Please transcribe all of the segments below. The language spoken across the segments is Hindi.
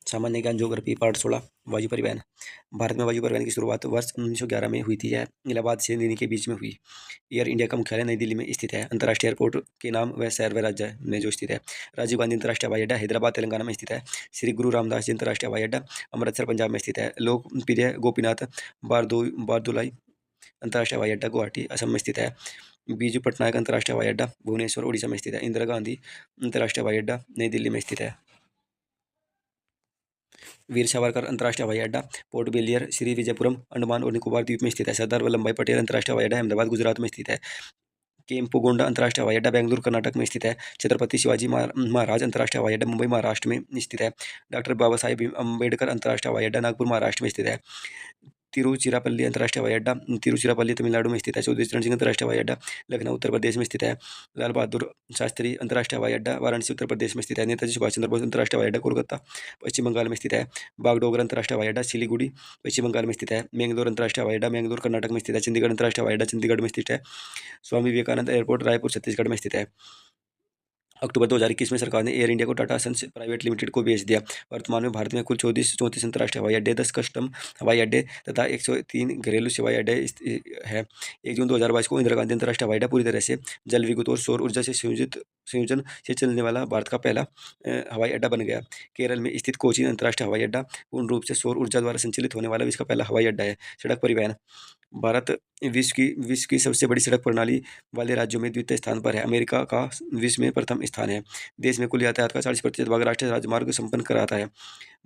सामान्य ज्ञान ज्योग्राफी पार्ट 16 वायु परिवहन। भारत में वायु परिवहन की शुरुआत वर्ष 1911 में हुई थी। यह इलाहाबाद से दिल्ली के बीच में हुई। एयर इंडिया का मुख्यालय नई दिल्ली में स्थित है। अंतर्राष्ट्रीय एयरपोर्ट के नाम व शहर व राज्य में जो स्थित है। राजीव गांधी अंतर्राष्ट्रीय हवाई अड्डा हैदराबाद तेलंगाना में स्थित है। श्री गुरु रामदास जी अंतर्राष्ट्रीय हवाई अड्डा अमृतसर पंजाब में स्थित है। लोकप्रिय गोपीनाथ बारदोलाई अंतर्राष्ट्रीय हवाई अड्डा गुवाहाटी असम में स्थित है। बीजू पटनायक अंतर्राष्ट्रीय हवाई अड्डा भुवनेश्वर उड़ीसा में स्थित है। इंदिरा गांधी अंतर्राष्ट्रीय हवाई अड्डा नई दिल्ली में स्थित है। वीर सावरकर अंतर्राष्ट्रीय हवाई अड्डा पोर्ट ब्लेयर श्री विजयपुरम अंडमान और निकोबार द्वीप में स्थित है। सरदार वल्लभ भाई पटेल अंतर्राष्ट्रीय हवाई अड्डा अहमदाबाद गुजरात में स्थित है। केम्पुगोंडा अंतर्राष्ट्रीय हवाई अड्डा बेंगलुरु कर्नाटक में स्थित है। छत्रपति शिवाजी महाराज अंतर्राष्ट्रीय हवाई अड्डा मुंबई महाराष्ट्र में स्थित है। डॉक्टर बाबा साहेब अम्बेडकर अंतर्राष्ट्रीय हवाई अड्डा नागपुर महाराष्ट्र में स्थित है। तिरुचिरापल्ली अंतर्राष्ट्रीय हवाई अड्डा तिरुचिरापल्ली तमिलनाडु में स्थित है। चौधरी चरण सिंह अंतर्राष्ट्रीय हवाई अड्डा लखनऊ उत्तर प्रदेश में स्थित है। लाल बहादुर शास्त्री अंतर्राष्ट्रीय हवाई अड्डा वाराणसी उत्तर प्रदेश में स्थित है। नेताजी सुभाष चंद्र बोस अंतर्राष्ट्रीय हवाई अड्डा कोलकाता पश्चिम बंगाल में स्थित है। बागडोगरा अंतर्राष्ट्रीय हवाई अड्डा सिलीगुड़ी पश्चिम बंगाल में स्थित है। मैंगलोर अंतर्राष्ट्रीय हवाई अड्डा मैंगलोर कर्नाटक में स्थित है। चंडीगढ़ अंतर्राष्ट्रीय हवाई अड्डा चंडीगढ़ में स्थित है। स्वामी विवेकानंद एयरपोर्ट रायपुर छत्तीसगढ़ में स्थित है। अक्टूबर 2021 में सरकार ने एयर इंडिया को टाटा सन्स प्राइवेट लिमिटेड को बेच दिया। वर्तमान में भारत में कुल 34 अंतर्राष्ट्रीय हवाई अड्डे, 10 कस्टम हवाई अड्डे तथा 103 घरेलू हवाई अड्डे है। 1 जून 2022 को इंदिरा गांधी अंतर्राष्ट्रीय हवाई अड्डा पूरी तरह से जल विद्युत और सौर ऊर्जा से संयोजन से चलने वाला भारत का पहला हवाई अड्डा बन गया। केरल में स्थित कोचीन अंतर्राष्ट्रीय हवाई अड्डा पूर्ण रूप से सौर ऊर्जा द्वारा संचालित होने वाला विश्व का पहला हवाई अड्डा है। सड़क परिवहन। भारत विश्व की सबसे बड़ी सड़क प्रणाली वाले राज्यों में द्वितीय स्थान पर है। अमेरिका का विश्व में प्रथम स्थान है। देश में कुल यातायात का 40% भाग राष्ट्रीय राजमार्ग संपन्न कराता है।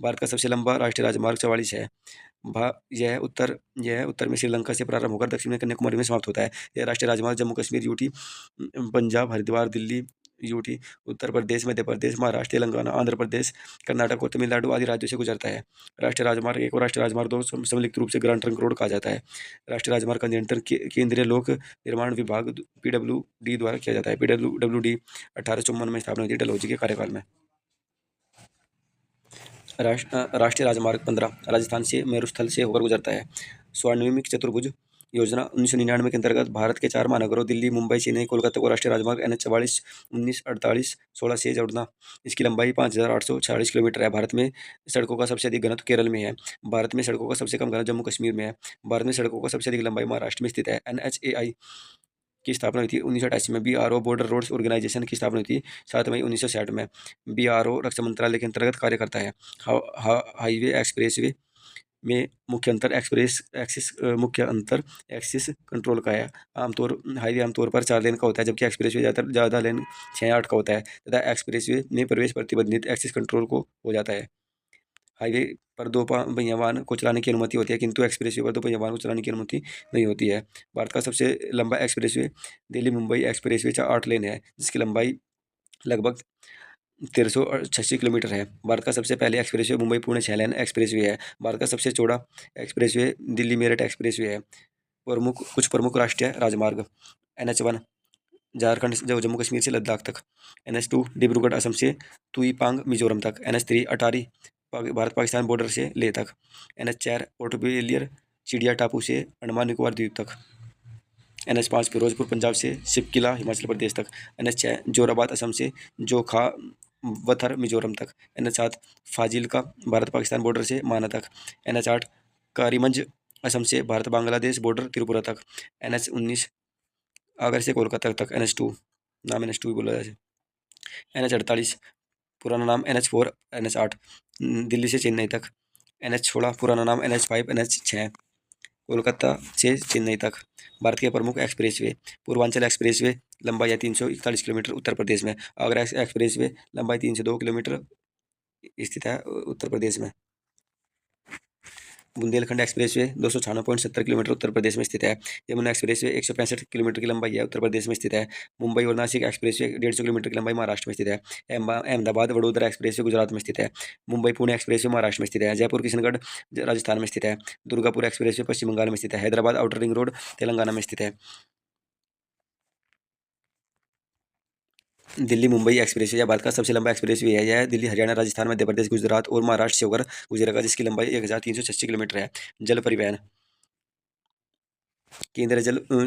भारत का सबसे लंबा राष्ट्रीय राजमार्ग 44 है। यह उत्तर में श्रीलंका से प्रारंभ होकर दक्षिण में कन्याकुमारी में समाप्त होता है। यह राष्ट्रीय राजमार्ग जम्मू कश्मीर यूटी पंजाब हरिद्वार दिल्ली यूटी उत्तर प्रदेश मध्य प्रदेश महाराष्ट्र तेलंगाना आंध्र प्रदेश कर्नाटक और तमिलनाडु आदि राज्यों से गुजरता है। राष्ट्रीय राजमार्ग 1 और राष्ट्रीय राजमार्ग 2 सम्मिलित रूप से ग्रांड ट्रंक रोड कहा जाता है। राष्ट्रीय राजमार्ग का नियंत्रण केंद्रीय लोक निर्माण विभाग PWD द्वारा किया जाता है। PWD 1854 में स्थापना हुई थी डलहौजी के कार्यकाल में। राष्ट्रीय राजमार्ग 15 राजस्थान से मेरुस्थल से होकर गुजरता है। स्वर्णिम चतुर्भुज योजना 1999 के अंतर्गत भारत के 4 महानगरों दिल्ली मुंबई चेन्नई कोलकाता को राष्ट्रीय राजमार्ग NH 44 19 48 16 से जोड़ना। इसकी लंबाई 5846 किलोमीटर है। भारत में सड़कों का सबसे अधिक घनत्व केरल में है। भारत में सड़कों का सबसे कम घनत्व जम्मू कश्मीर में है। भारत में सड़कों का सबसे अधिक लंबाई महाराष्ट्र में स्थित है। NHAI की स्थापना हुई थी 1988 में। BRO बॉर्डर रोड्स ऑर्गेनाइजेशन की स्थापना हुई थी 7 मई 1960 में। BRO रक्षा मंत्रालय के अंतर्गत कार्य करता है। हाईवे एक्सप्रेसवे में मुख्य अंतर एक्सिस कंट्रोल का है। हाईवे आमतौर पर 4 लेन का होता है, जबकि एक्सप्रेसवे ज़्यादा लेन 6-8 का होता है तथा एक्सप्रेसवे में प्रवेश प्रतिबंधित एक्सिस कंट्रोल को हो जाता है। हाईवे पर 2 पहिया वाहन को चलाने की अनुमति होती है, किंतु एक्सप्रेसवे पर 2 पहिया वाहन को चलाने की अनुमति नहीं होती है। भारत का सबसे लंबा एक्सप्रेसवे दिल्ली मुंबई एक्सप्रेसवे 8 लेन है, जिसकी लंबाई लगभग 1386 किलोमीटर है। भारत का सबसे पहले एक्सप्रेसवे मुंबई पुणे 6 लेन एक्सप्रेसवे है। भारत का सबसे चौड़ा एक्सप्रेसवे दिल्ली मेरठ एक्सप्रेसवे है। कुछ प्रमुख राष्ट्रीय राजमार्ग। NH 1 झारखंड जो जम्मू कश्मीर से लद्दाख तक। NH 2 डिब्रूगढ़ असम से तुईपांग मिजोरम तक। NH 3 अटारी भारत पाकिस्तान बॉर्डर से लेह तक। NH 4 पोर्ट ब्लेयर चिड़िया टापू से अंडमान निकोबार द्वीप तक। NH 5 फिरोजपुर पंजाब से शिपकिला हिमाचल प्रदेश तक। NH 6 जोराबाद असम से जोखा वथर मिजोरम तक। NH 7 फाजिल्का भारत पाकिस्तान बॉर्डर से माना तक। NH 8 कारीमंज असम से भारत बांग्लादेश बॉर्डर त्रिपुरा तक। NH 19 आगरा से कोलकाता तक। NH 2 नाम NH 2 भी बोला जाता है। NH 48 पुराना नाम NH 4 NH 8 दिल्ली से चेन्नई तक। NH 16 पुराना नाम NH 5 NH 6 कोलकाता से चेन्नई तक। भारत के प्रमुख एक्सप्रेसवे। पूर्वांचल एक्सप्रेसवे लंबाई है 341 किलोमीटर उत्तर प्रदेश में। आगरा एक्सप्रेसवे लंबाई 302 किलोमीटर स्थित है उत्तर प्रदेश में। बुंदेलखंड एक्सप्रेसवे 296.70 किलोमीटर उत्तर प्रदेश में स्थित है। यमुना एक्सप्रेसवे 165 किलोमीटर की लंबाई है उत्तर प्रदेश में स्थित है। मुंबई और नासिक एक्सप्रेसवे 150 किलोमीटर की लंबाई महाराष्ट्र में स्थित है। अहमदाबाद वडोदरा एक्सप्रेसवे गुजरात में स्थित है। मुंबई पुणे एक्सप्रेसवे महाराष्ट्र में स्थित है। जयपुर किशनगढ़ राजस्थान में स्थित है। दुर्गापुर एक्सप्रेसवे पश्चिम बंगाल में स्थित है। Hyderabad outer ring road Telangana में स्थित है। दिल्ली मुंबई एक्सप्रेसवे यह भारत का सबसे लंबा एक्सप्रेसवे है। यह दिल्ली हरियाणा राजस्थान मध्य प्रदेश गुजरात और महाराष्ट्र से होकर गुजरेगा, जिसकी लंबाई 1386 किलोमीटर है। जल परिवहन। केंद्रीय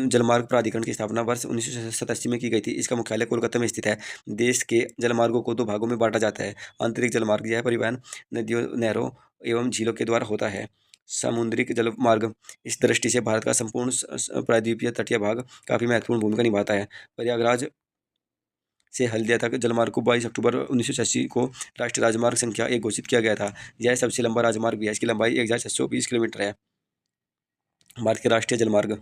जलमार्ग प्राधिकरण की स्थापना वर्ष 1987 में की गई थी। इसका मुख्यालय कोलकाता में स्थित है। देश के जलमार्गों को दो भागों में बांटा जाता है। आंतरिक जलमार्ग यह परिवहन नदियों, नहरों एवं झीलों के द्वारा होता है। समुद्री जलमार्ग इस दृष्टि से भारत का संपूर्ण प्रायद्वीपीय तटीय भाग काफी महत्वपूर्ण भूमिका निभाता है। प्रयागराज से हल्दिया तक जलमार्ग को 22 अक्टूबर 1986 को राष्ट्रीय राजमार्ग संख्या 1 घोषित किया गया था। यह सबसे लंबा राजमार्ग भी है। इसकी लंबाई 1620 किलोमीटर है। भारत के जलमार्ग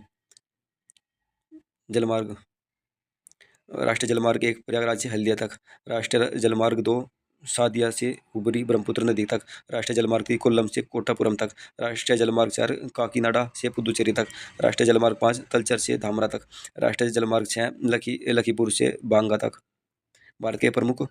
राष्ट्रीय जलमार्ग एक प्रयागराज से हल्दिया तक, राष्ट्रीय जलमार्ग दो सादिया से हुबरी ब्रह्मपुत्र नदी तक, राष्ट्रीय जलमार्ग तीन कोल्लम से कोट्टापुरम तक, राष्ट्रीय जलमार्ग चार काकीनाडा से पुदुचेरी तक, राष्ट्रीय जलमार्ग पाँच तलचर से धामरा तक, राष्ट्रीय जलमार्ग छः लखीपुर से बांगा तक। भारत के प्रमुख